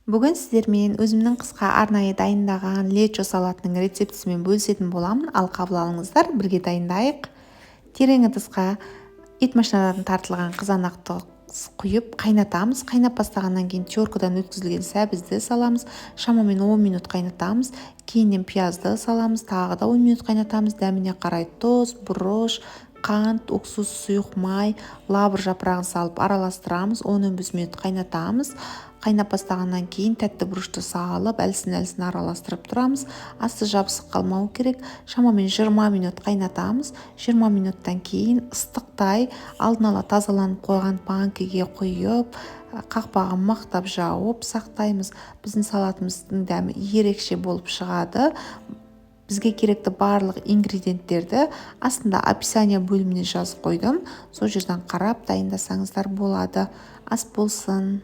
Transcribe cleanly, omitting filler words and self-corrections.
Бүгін сіздермен өзімнің қысқа арнайы дайындаған лечо салатының рецептісімен бөлісетін боламын. Ал қабыл алыңыздар, бірге дайындайық. Терең ыдысқа ет машинадан тартылған қызанақты құйып қайнатамыз. Қайнап бастағаннан кейін теркадан өткізілген сәбізді саламыз. Шамамен 10 минут қайнатамыз. Кейіннен пиязды саламыз. Тағы да 10 минут қайнатамыз. Дәміне қарай тұз, бұрыш, қант, уксус, сұйық май, лавр жапырағын салып араластырамыз. 10-15 минут қайнатамыз. Қайнап бастағаннан кейін тәтті бұрышты салып, әлсін-әлсін араластырып тұрамыз. Асты жабысып қалмау керек. Шамамен 20 минут қайнатамыз. 20 минуттан кейін ыстықтай алдын ала тазаланып қойған панкеге құйып, қақпағын мықтап жауып сақтаймыз. Біздің салатымыздың дәмі ерекше болып шығады. Бізге керекті барлық ингредиенттерді астында описание бөліміне жазып қойдым. Сол жерден қарап дайындасаңыздар болады. Ас болсын.